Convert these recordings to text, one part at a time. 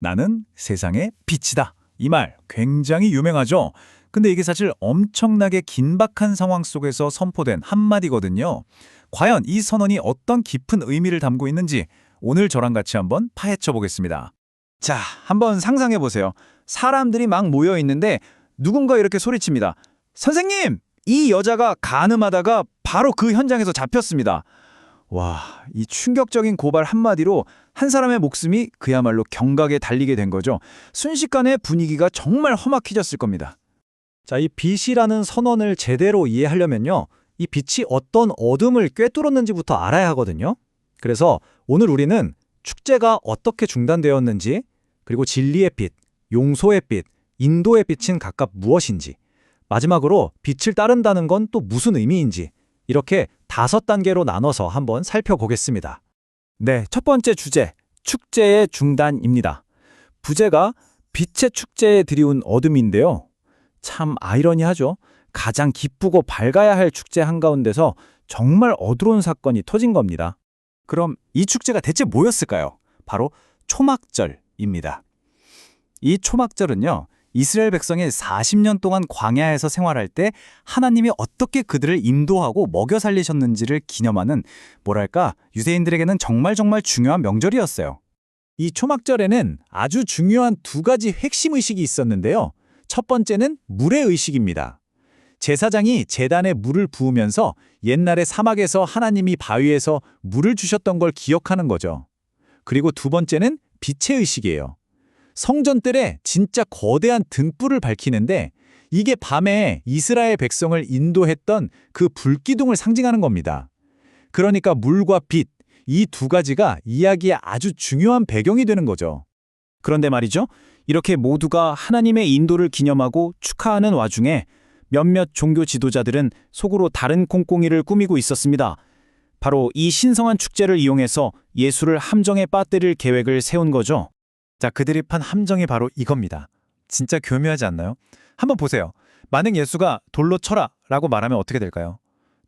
나는 세상의 빛이다. 이 말 굉장히 유명하죠? 근데 이게 사실 엄청나게 긴박한 상황 속에서 선포된 한마디거든요. 과연 이 선언이 어떤 깊은 의미를 담고 있는지 오늘 저랑 같이 한번 파헤쳐 보겠습니다. 자, 한번 상상해 보세요. 사람들이 막 모여 있는데 누군가 이렇게 소리칩니다. 선생님! 이 여자가 간음하다가 바로 그 현장에서 잡혔습니다. 와, 이 충격적인 고발 한마디로 한 사람의 목숨이 그야말로 경각에 달리게 된 거죠. 순식간에 분위기가 정말 험악해졌을 겁니다. 자, 이 빛이라는 선언을 제대로 이해하려면요. 이 빛이 어떤 어둠을 꿰뚫었는지부터 알아야 하거든요. 그래서 오늘 우리는 축제가 어떻게 중단되었는지, 그리고 진리의 빛, 용서의 빛, 인도의 빛은 각각 무엇인지, 마지막으로 빛을 따른다는 건 또 무슨 의미인지, 이렇게 5단계로 나눠서 한번 살펴보겠습니다. 네, 첫 번째 주제, 축제의 중단입니다. 부제가 빛의 축제에 들이운 어둠인데요. 참 아이러니하죠. 가장 기쁘고 밝아야 할 축제 한가운데서 정말 어두운 사건이 터진 겁니다. 그럼 이 축제가 대체 뭐였을까요? 바로 초막절입니다. 이 초막절은요, 이스라엘 백성이 40년 동안 광야에서 생활할 때 하나님이 어떻게 그들을 인도하고 먹여 살리셨는지를 기념하는, 뭐랄까, 유대인들에게는 정말 중요한 명절이었어요. 이 초막절에는 아주 중요한 2가지 핵심 의식이 있었는데요. 첫 번째는 물의 의식입니다. 제사장이 제단에 물을 부으면서 옛날에 사막에서 하나님이 바위에서 물을 주셨던 걸 기억하는 거죠. 그리고 2번째는 빛의 의식이에요. 성전뜰에 진짜 거대한 등불을 밝히는데 이게 밤에 이스라엘 백성을 인도했던 그 불기둥을 상징하는 겁니다. 그러니까 물과 빛, 이 2가지가 이야기의 아주 중요한 배경이 되는 거죠. 그런데 말이죠. 이렇게 모두가 하나님의 인도를 기념하고 축하하는 와중에 몇몇 종교 지도자들은 속으로 다른 콩콩이를 꾸미고 있었습니다. 바로 이 신성한 축제를 이용해서 예수를 함정에 빠뜨릴 계획을 세운 거죠. 자, 그들이 판 함정이 바로 이겁니다. 진짜 교묘하지 않나요? 한번 보세요. 만약 예수가 돌로 쳐라 라고 말하면 어떻게 될까요?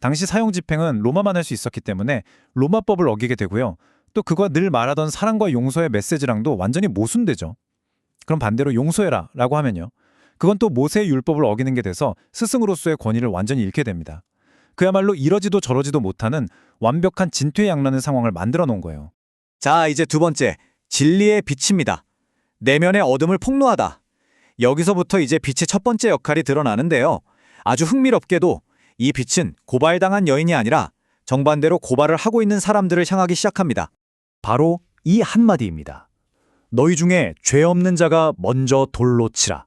당시 사형 집행은 로마만 할 수 있었기 때문에 로마법을 어기게 되고요. 또 그가 늘 말하던 사랑과 용서의 메시지랑도 완전히 모순되죠. 그럼 반대로 용서해라 라고 하면요. 그건 또 모세의 율법을 어기는 게 돼서 스승으로서의 권위를 완전히 잃게 됩니다. 그야말로 이러지도 저러지도 못하는 완벽한 진퇴양난의 상황을 만들어 놓은 거예요. 자, 이제 2번째, 진리의 빛입니다. 내면의 어둠을 폭로하다. 여기서부터 이제 빛의 첫 번째 역할이 드러나는데요. 아주 흥미롭게도 이 빛은 고발당한 여인이 아니라 정반대로 고발을 하고 있는 사람들을 향하기 시작합니다. 바로 이 한마디입니다. 너희 중에 죄 없는 자가 먼저 돌로 치라.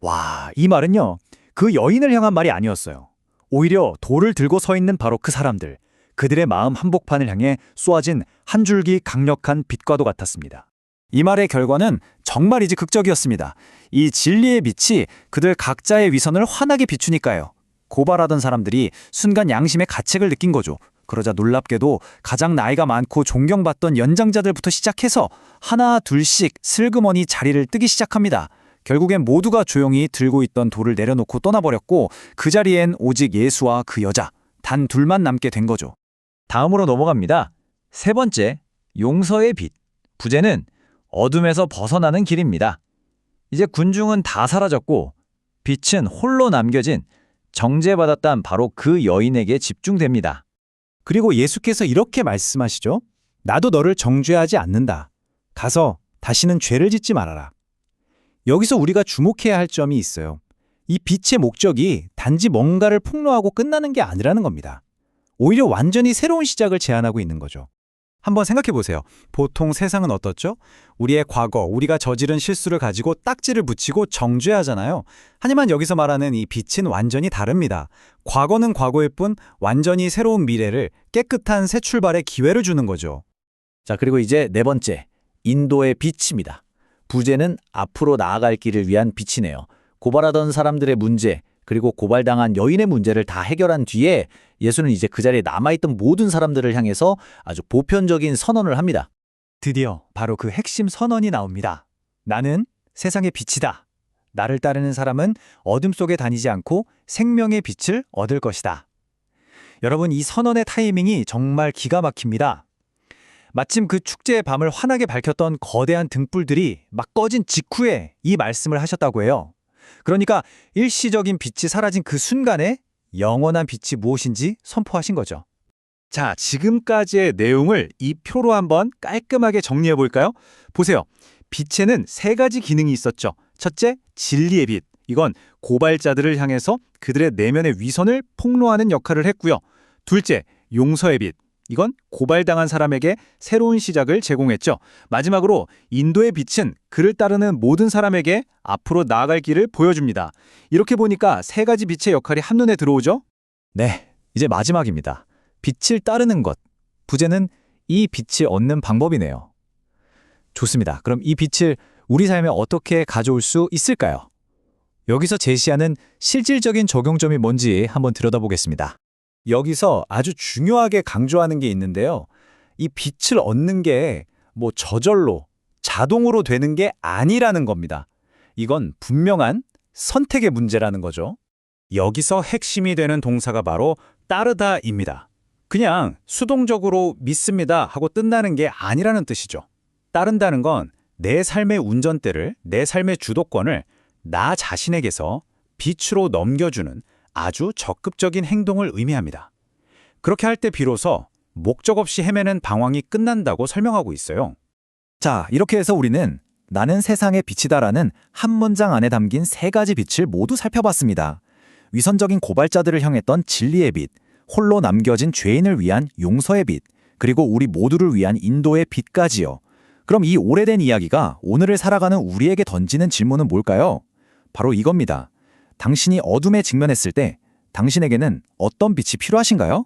와, 이 말은요, 그 여인을 향한 말이 아니었어요. 오히려 돌을 들고 서 있는 바로 그 사람들, 그들의 마음 한복판을 향해 쏘아진 한 줄기 강력한 빛과도 같았습니다. 이 말의 결과는 정말이지 극적이었습니다. 이 진리의 빛이 그들 각자의 위선을 환하게 비추니까요. 고발하던 사람들이 순간 양심의 가책을 느낀 거죠. 그러자 놀랍게도 가장 나이가 많고 존경받던 연장자들부터 시작해서 하나 둘씩 슬그머니 자리를 뜨기 시작합니다. 결국엔 모두가 조용히 들고 있던 돌을 내려놓고 떠나버렸고 그 자리엔 오직 예수와 그 여자, 단 둘만 남게 된 거죠. 다음으로 넘어갑니다. 3번째, 용서의 빛. 부제는 어둠에서 벗어나는 길입니다. 이제 군중은 다 사라졌고 빛은 홀로 남겨진 정죄받았단 바로 그 여인에게 집중됩니다. 그리고 예수께서 이렇게 말씀하시죠. 나도 너를 정죄하지 않는다. 가서 다시는 죄를 짓지 말아라. 여기서 우리가 주목해야 할 점이 있어요. 이 빛의 목적이 단지 뭔가를 폭로하고 끝나는 게 아니라는 겁니다. 오히려 완전히 새로운 시작을 제안하고 있는 거죠. 한번 생각해 보세요. 보통 세상은 어떻죠? 우리의 과거, 우리가 저지른 실수를 가지고 딱지를 붙이고 정죄하잖아요. 하지만 여기서 말하는 이 빛은 완전히 다릅니다. 과거는 과거일 뿐 완전히 새로운 미래를, 깨끗한 새 출발의 기회를 주는 거죠. 자, 그리고 이제 4번째, 인도의 빛입니다. 부제는 앞으로 나아갈 길을 위한 빛이네요. 고발하던 사람들의 문제, 그리고 고발당한 여인의 문제를 다 해결한 뒤에 예수는 이제 그 자리에 남아있던 모든 사람들을 향해서 아주 보편적인 선언을 합니다. 드디어 바로 그 핵심 선언이 나옵니다. 나는 세상의 빛이다. 나를 따르는 사람은 어둠 속에 다니지 않고 생명의 빛을 얻을 것이다. 여러분, 이 선언의 타이밍이 정말 기가 막힙니다. 마침 그 축제의 밤을 환하게 밝혔던 거대한 등불들이 막 꺼진 직후에 이 말씀을 하셨다고 해요. 그러니까 일시적인 빛이 사라진 그 순간에 영원한 빛이 무엇인지 선포하신 거죠. 자, 지금까지의 내용을 이 표로 한번 깔끔하게 정리해 볼까요? 보세요. 빛에는 세 가지 기능이 있었죠. 첫째, 진리의 빛. 이건 고발자들을 향해서 그들의 내면의 위선을 폭로하는 역할을 했고요. 둘째, 용서의 빛. 이건 고발당한 사람에게 새로운 시작을 제공했죠. 마지막으로 인도의 빛은 그를 따르는 모든 사람에게 앞으로 나아갈 길을 보여줍니다. 이렇게 보니까 세 가지 빛의 역할이 한눈에 들어오죠? 네, 이제 마지막입니다. 빛을 따르는 것. 부제는 이 빛을 얻는 방법이네요. 좋습니다. 그럼 이 빛을 우리 삶에 어떻게 가져올 수 있을까요? 여기서 제시하는 실질적인 적용점이 뭔지 한번 들여다보겠습니다. 여기서 아주 중요하게 강조하는 게 있는데요. 이 빛을 얻는 게 저절로, 자동으로 되는 게 아니라는 겁니다. 이건 분명한 선택의 문제라는 거죠. 여기서 핵심이 되는 동사가 바로 따르다입니다. 그냥 수동적으로 믿습니다 하고 끝나는 게 아니라는 뜻이죠. 따른다는 건 내 삶의 운전대를, 내 삶의 주도권을 나 자신에게서 빛으로 넘겨주는 아주 적극적인 행동을 의미합니다. 그렇게 할 때 비로소 목적 없이 헤매는 방황이 끝난다고 설명하고 있어요. 자, 이렇게 해서 우리는 나는 세상의 빛이다라는 한 문장 안에 담긴 세 가지 빛을 모두 살펴봤습니다. 위선적인 고발자들을 향했던 진리의 빛, 홀로 남겨진 죄인을 위한 용서의 빛, 그리고 우리 모두를 위한 인도의 빛까지요. 그럼 이 오래된 이야기가 오늘을 살아가는 우리에게 던지는 질문은 뭘까요? 바로 이겁니다. 당신이 어둠에 직면했을 때 당신에게는 어떤 빛이 필요하신가요?